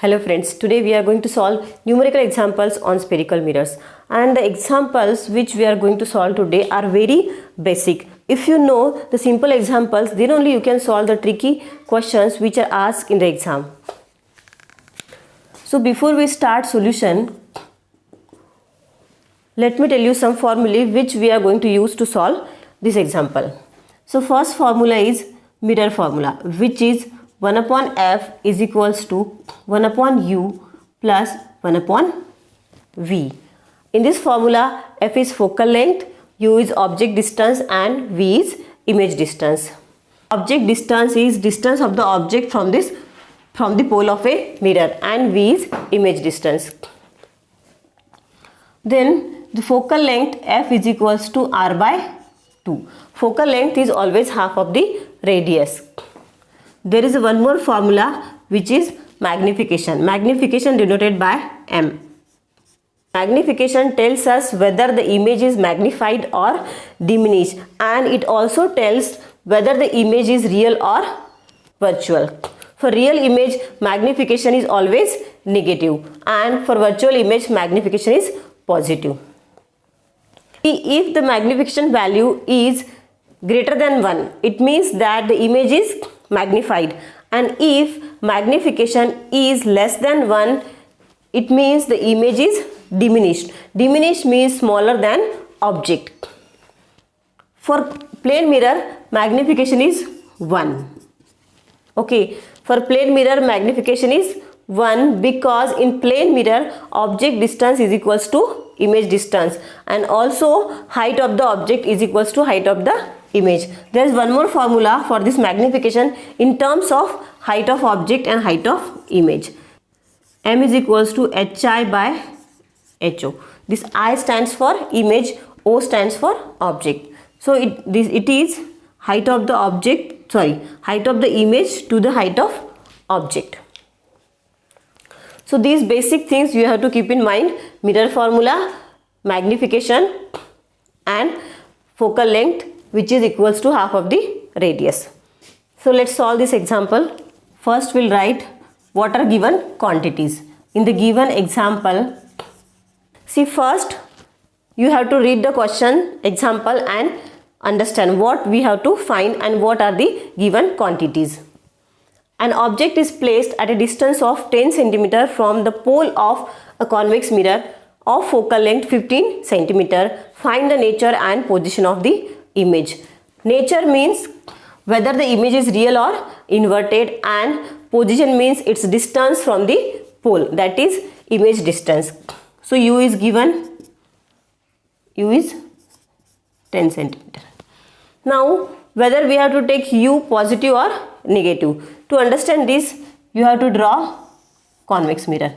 Hello friends, today we are going to solve numerical examples on spherical mirrors, and the examples which we are going to solve today are very basic. If you know the simple examples, then only you can solve the tricky questions which are asked in the exam. So before we start solution, let me tell you some formulae which we are going to use to solve this example. So first formula is mirror formula, which is 1 upon f is equals to 1 upon u plus 1 upon v. In this formula, f is focal length, u is object distance and v is image distance. Object distance is distance of the object from the pole of a mirror, and v is image distance. Then the focal length f is equals to r by 2. Focal length is always half of the radius. There is one more formula which is magnification. Magnification denoted by m. Magnification tells us whether the image is magnified or diminished, and it also tells whether the image is real or virtual. For real image, magnification is always negative, and for virtual image, magnification is positive. If the magnification value is greater than 1, it means that the image is magnified, and if magnification is less than 1, it means the image is diminished. Diminished means smaller than object. For plane mirror, magnification is 1. Okay, for plane mirror, magnification is 1 because in plane mirror, object distance is equals to image distance, and also height of the object is equals to height of the image. There is one more formula for this magnification in terms of height of object and height of image. M is equals to hi by ho. This I stands for image, O stands for object. So it is height of the object, height of the image to the height of object. So these basic things you have to keep in mind: mirror formula, magnification, and focal length, which is equals to half of the radius. So let's solve this example. First we'll write what are given quantities. In the given example, see, first you have to read the question example and understand what we have to find and what are the given quantities. An object is placed at a distance of 10 cm from the pole of a convex mirror of focal length 15 cm. Find the nature and position of the image. Nature means whether the image is real or inverted, and position means its distance from the pole, that is image distance. So u is given, u is 10 cm. Now whether we have to take u positive or negative. To understand this, you have to draw convex mirror.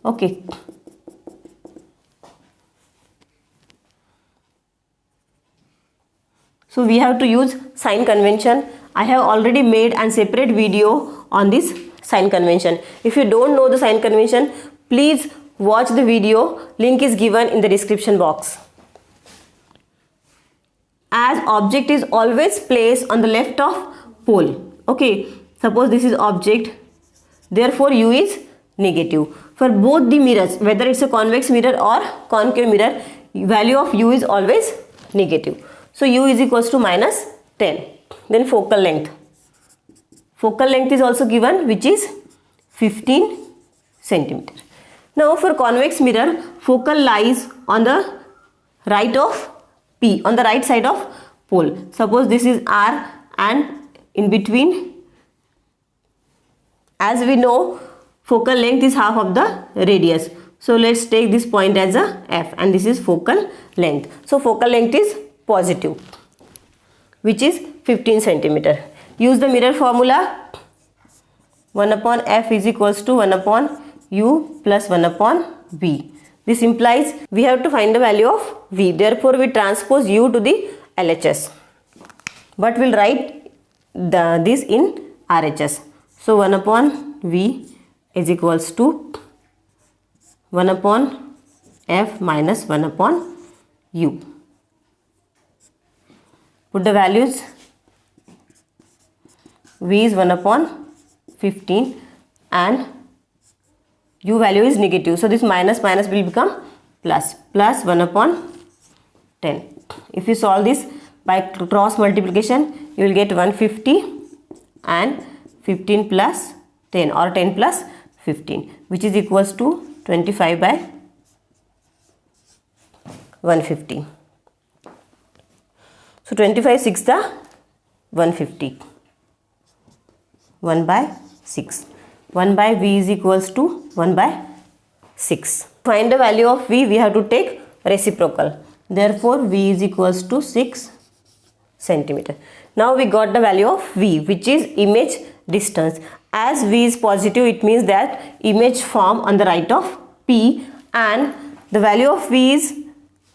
Okay. So we have to use sign convention. I have already made a separate video on this sign convention. If you don't know the sign convention, please watch the video. Link is given in the description box. As object is always placed on the left of pole. Okay. Suppose this is object, therefore u is negative. For both the mirrors, whether it's a convex mirror or concave mirror, value of u is always negative. So u is equals to minus 10. Then focal length. Focal length is also given, which is 15 cm. Now for convex mirror, focal lies on the right of P, on the right side of pole. Suppose this is R, and in between, as we know, focal length is half of the radius. So let's take this point as a f, and this is focal length. So focal length is positive, which is 15 cm. Use the mirror formula. 1 upon f is equals to 1 upon u plus 1 upon v. This implies we have to find the value of v. Therefore, we transpose u to the LHS. But we'll write this in RHS. So 1 upon v is equals to 1 upon f minus 1 upon u. Put the values. V is 1 upon 15 and u value is negative, so this minus minus will become plus, plus 1 upon 10. If you solve this by cross multiplication, you will get 150 and 15 plus 10 or 10 plus 15, which is equals to 25 by 150. So 25 6 the 150, 1 by 6. 1 by v is equals to 1 by 6. Find the value of v, we have to take reciprocal. Therefore, v is equals to 6 centimeter. Now we got the value of v, which is image distance. As v is positive, it means that image form on the right of P, and the value of v is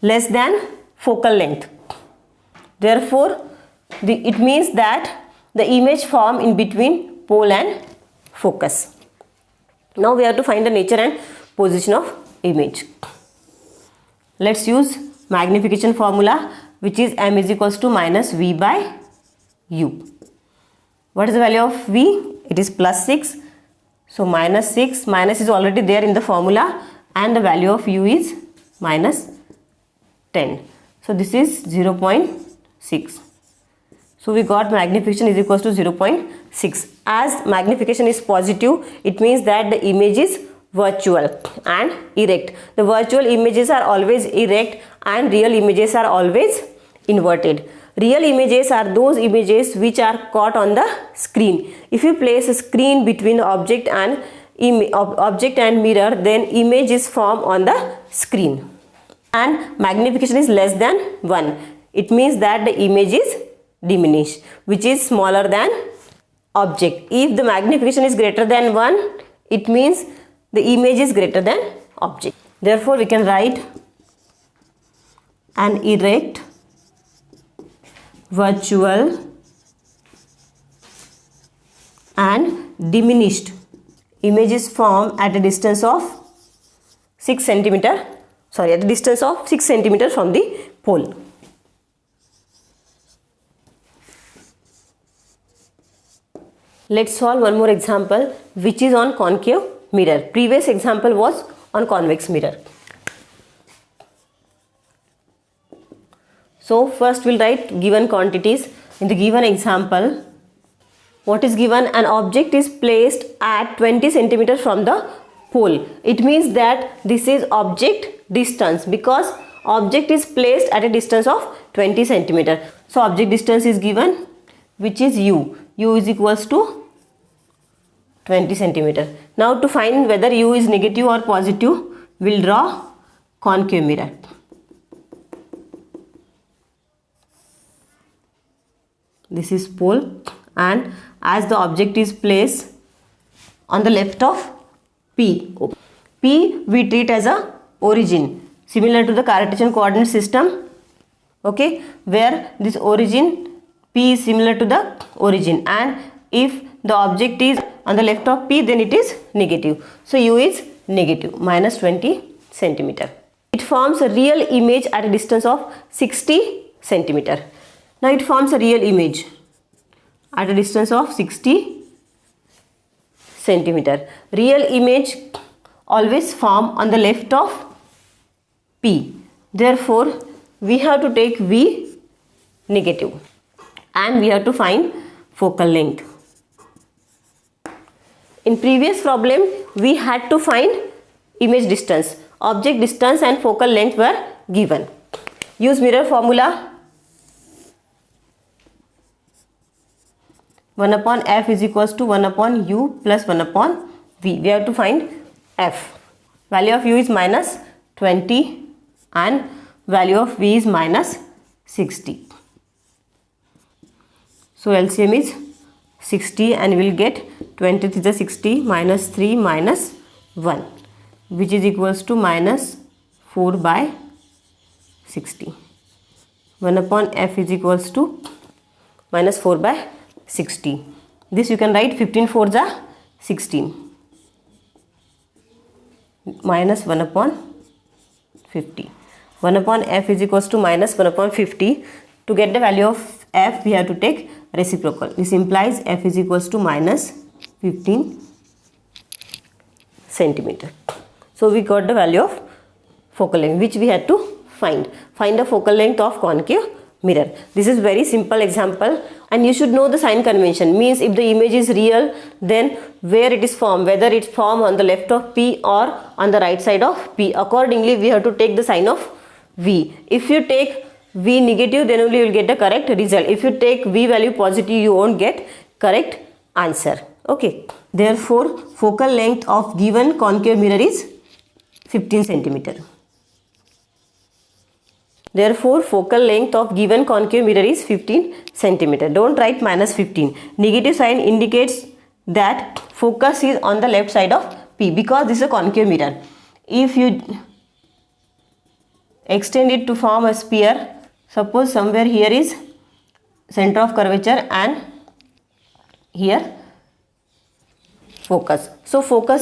less than focal length. Therefore, it means that the image form in between pole and focus. Now we have to find the nature and position of image. Let's use magnification formula, which is m is equals to minus v by u. What is the value of v? It is plus 6. So minus 6, minus is already there in the formula, and the value of u is minus 10. So this is 0.6. So we got magnification is equals to 0.6. As magnification is positive, it means that the image is virtual and erect. The virtual images are always erect and real images are always inverted. Real images are those images which are caught on the screen. If you place a screen between object and mirror, then image is formed on the screen. And magnification is less than 1. It means that the image is diminished, which is smaller than object. If the magnification is greater than 1, it means the image is greater than object. Therefore, we can write an erect, virtual and diminished image is formed at a distance of 6 centimeter, at a distance of 6 centimeter from the pole. Let's solve one more example, which is on concave mirror. Previous example was on convex mirror. So first we'll write given quantities. In the given example, what is given? An object is placed at 20 centimeters from the pole. It means that this is object distance, because object is placed at a distance of 20 centimeters. So object distance is given, which is u. U is equals to 20 centimeters. Now to find whether u is negative or positive, we'll draw concave mirror. This is pole, and as the object is placed on the left of P. P we treat as a origin, similar to the Cartesian coordinate system, okay, where this origin P is similar to the origin, and if the object is on the left of P, then it is negative. So u is negative, minus 20 centimeter. It forms a real image at a distance of 60 centimeter. Now it forms a real image at a distance of 60 centimeter. Real image always form on the left of P. Therefore, we have to take V negative, and we have to find focal length. In previous problem, we had to find image distance. Object distance and focal length were given. Use mirror formula. 1 upon f is equals to 1 upon u plus 1 upon v. We have to find f. Value of u is minus 20 and value of v is minus 60. So LCM is 60, and we will get 20 to the 60 minus 3 minus 1, which is equals to minus 4 by 60. 1 upon f is equals to minus 4 by 60. This you can write 15 4s are 16 minus 1 upon 50. 1 upon f is equals to minus 1 upon 50. To get the value of f, we have to take reciprocal. This implies f is equals to minus 15 centimeter. So we got the value of focal length which we had to find. Find the focal length of concave mirror. This is very simple example, and you should know the sign convention. Means if the image is real, then where it is formed, whether it's formed on the left of P or on the right side of P. Accordingly, we have to take the sign of V. If you take V negative, then only you will get the correct result. If you take V value positive, you won't get correct answer. Okay. Therefore, focal length of given concave mirror is 15 centimeter. Therefore, focal length of given concave mirror is 15 centimeter. Don't write minus 15. Negative sign indicates that focus is on the left side of P because this is a concave mirror. If you extend it to form a sphere, suppose somewhere here is center of curvature and here focus. So focal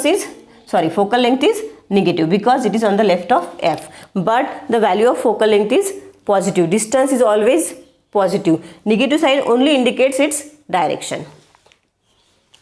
length is negative because it is on the left of F, but the value of focal length is positive. Distance is always positive. Negative sign only indicates its direction.